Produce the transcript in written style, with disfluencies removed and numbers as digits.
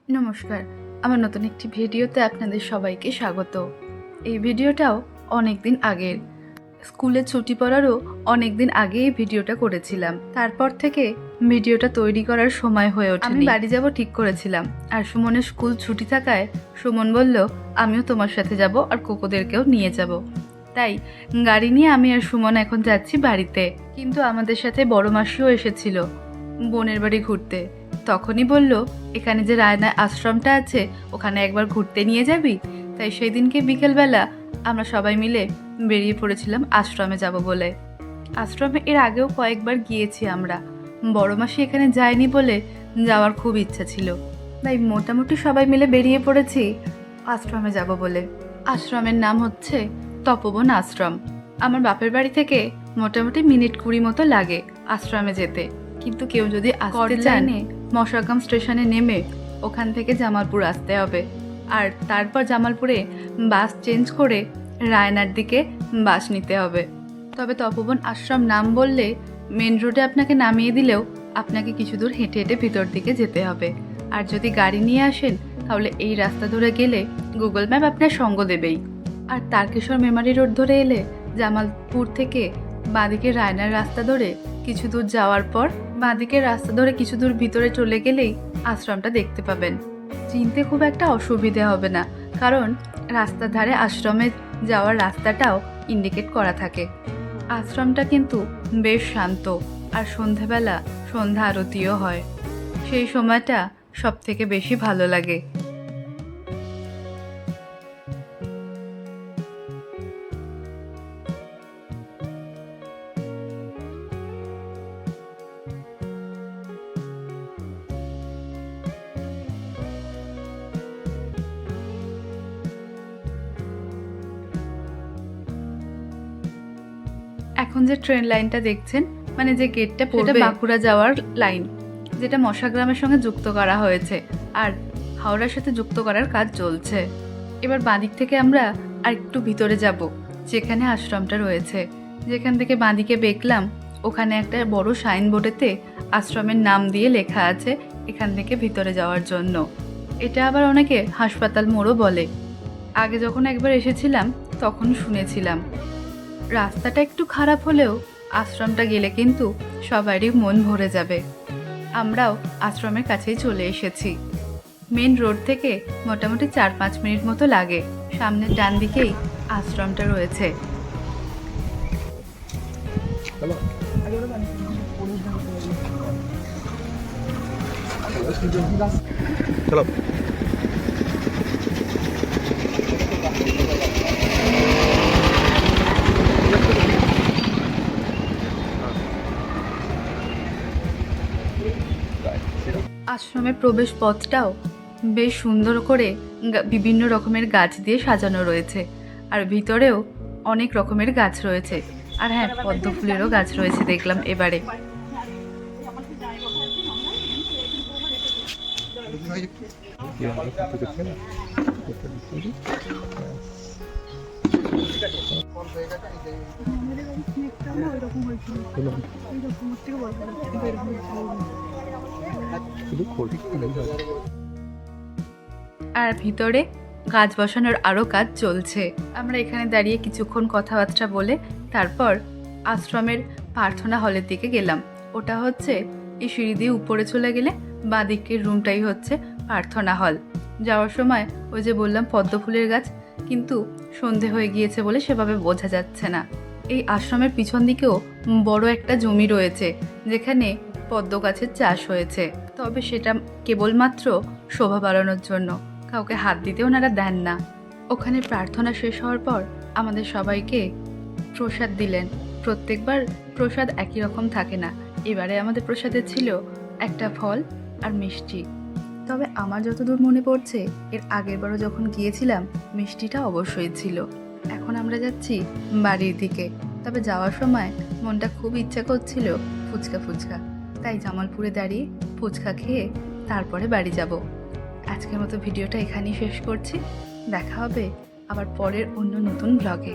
নমস্কার, আমার নতুন একটি ভিডিওতে আপনাদের সবাইকে স্বাগত। এই ভিডিওটাও অনেক দিন আগের, স্কুলে ছুটি পড়ারও অনেক দিন আগে এই ভিডিওটা করেছিলাম। তারপর থেকে ভিডিওটা তৈরি করার সময় হয়ে ওঠেনি। আমি বাড়ি যাব ঠিক করেছিলাম, আর সুমনের স্কুল ছুটি থাকায় সুমন বলল আমিও তোমার সাথে যাব আর কোকোদেরকেও নিয়ে যাব। তাই গাড়ি নিয়ে আমি আর সুমন এখন যাচ্ছি বাড়িতে। কিন্তু আমাদের সাথে বড় মাসিও এসেছিল বোনের বাড়ি ঘুরতে। তখনই বলল এখানে যে রায়না আশ্রমটা আছে ওখানে একবার ঘুরতে নিয়ে যাবি। তাই সেই দিনকে বিকেলবেলা আমরা সবাই মিলে বেরিয়ে পড়েছিলাম আশ্রমে যাব বলে। আশ্রমে এর আগেও কয়েকবার গিয়েছি আমরা, বড় মাসি এখানে যায়নি বলে যাওয়ার খুব ইচ্ছা ছিল। তাই মোটামুটি সবাই মিলে বেরিয়ে পড়েছি আশ্রমে যাব বলে। আশ্রমের নাম হচ্ছে তপবন আশ্রম। আমার বাপের বাড়ি থেকে মোটামুটি মিনিট 20 মতো লাগে আশ্রমে যেতে। কিন্তু কেউ যদি আসতে চায় মশাগ্রাম স্টেশনে নেমে ওখান থেকে জামালপুর আসতে হবে, আর তারপর জামালপুরে বাস চেঞ্জ করে রায়নার দিকে বাস নিতে হবে। তবে তপবন আশ্রম নাম বললে মেন রোডে আপনাকে নামিয়ে দিলেও আপনাকে কিছু দূর হেঁটে হেঁটে ভিতর দিকে যেতে হবে। আর যদি গাড়ি নিয়ে আসেন তাহলে এই রাস্তা ধরে গেলে গুগল ম্যাপ আপনার সঙ্গ দেবেই। আর তারকেশ্বর মেমারি রোড ধরে এলে জামালপুর থেকে বাঁদিকে রায়নার রাস্তা ধরে কিছু দূর যাওয়ার পর বাঁদিকের রাস্তা ধরে কিছু দূর ভিতরে চলে গেলেই আশ্রমটা দেখতে পাবেন। চিনতে খুব একটা অসুবিধে হবে না, কারণ রাস্তার ধারে আশ্রমে যাওয়ার রাস্তাটাও ইন্ডিকেট করা থাকে। আশ্রমটা কিন্তু বেশ শান্ত, আর সন্ধেবেলা সন্ধ্যা আরতিও হয়। সেই সময়টা সব থেকে বেশি ভালো লাগে। এখন যে ট্রেন লাইনটা দেখছেন, মানে যে গেটটা পড়বে, বাঁকুড়া যাওয়ার লাইন, যেটা মশাগ্রামের সঙ্গে যুক্ত করা হয়েছে আর হাওড়ার সাথে যুক্ত করার কাজ চলছে। এবার বাঁদিক থেকে আমরা আর একটু ভিতরে যাব, যেখানে আশ্রমটা রয়েছে। যেখান থেকে বাঁদিকে বেঁকলাম ওখানে একটা বড় সাইনবোর্ডেতে আশ্রমের নাম দিয়ে লেখা আছে এখান থেকে ভিতরে যাওয়ার জন্য। এটা আবার অনেকে হাসপাতাল মোড়ও বলে। আগে যখন একবার এসেছিলাম তখন শুনেছিলাম। রাস্তাটা একটু খারাপ হলেও আশ্রমটা গেলে কিন্তু সবারই মন ভরে যাবে। আমরাও আশ্রমের কাছেই চলে এসেছি। মেন রোড থেকে মোটামুটি 4-5 মিনিট মতো লাগে। সামনের ডান দিকেই আশ্রমটা রয়েছে। আশ্রমের প্রবেশ পথটাও বেশ সুন্দর করে বিভিন্ন রকমের গাছ দিয়ে সাজানো রয়েছে, আর ভিতরেও অনেক রকমের গাছ রয়েছে। আর হ্যাঁ, পদ্ম ফুলেরও গাছ রয়েছে দেখলাম এবারে। আর ভিতরে গাছ বসানোর আরও কাজ চলছে। আমরা এখানে দাঁড়িয়ে কিছুক্ষণ কথাবার্তা বলে তারপর আশ্রমের প্রার্থনা হলের দিকে গেলাম। ওটা হচ্ছে এই সিঁড়ি দিয়ে উপরে চলে গেলে বাঁ দিকের রুমটাই হচ্ছে প্রার্থনা হল। যাওয়ার সময় ওই যে বললাম পদ্ম ফুলের গাছ, কিন্তু সন্ধে হয়ে গিয়েছে বলে সেভাবে বোঝা যাচ্ছে না। এই আশ্রমের পিছন দিকেও বড় একটা জমি রয়েছে যেখানে পদ্ম গাছের চাষ হয়েছে, তবে সেটা কেবলমাত্র শোভা বাড়ানোর জন্য, কাউকে হাত দিতে ওনারা দেন না। ওখানে প্রার্থনা শেষ হওয়ার পর আমাদের সবাইকে প্রসাদ দিলেন। প্রত্যেকবার প্রসাদ একই রকম থাকে না, এবারে আমাদের প্রসাদে ছিল একটা ফল আর মিষ্টি। তবে আমার যতদূর মনে পড়ছে এর আগের বারও যখন গিয়েছিলাম মিষ্টিটা অবশ্যই ছিল। এখন আমরা যাচ্ছি বাড়ির দিকে। তবে যাওয়ার সময় মনটা খুব ইচ্ছা করছিল ফুচকা, তাই জামালপুরে দাঁড়িয়ে ফুচকা খেয়ে তারপরে বাড়ি যাব। আজকের মতো ভিডিওটা এখানেই শেষ করছি। দেখা হবে আবার পরের অন্য নতুন ব্লগে।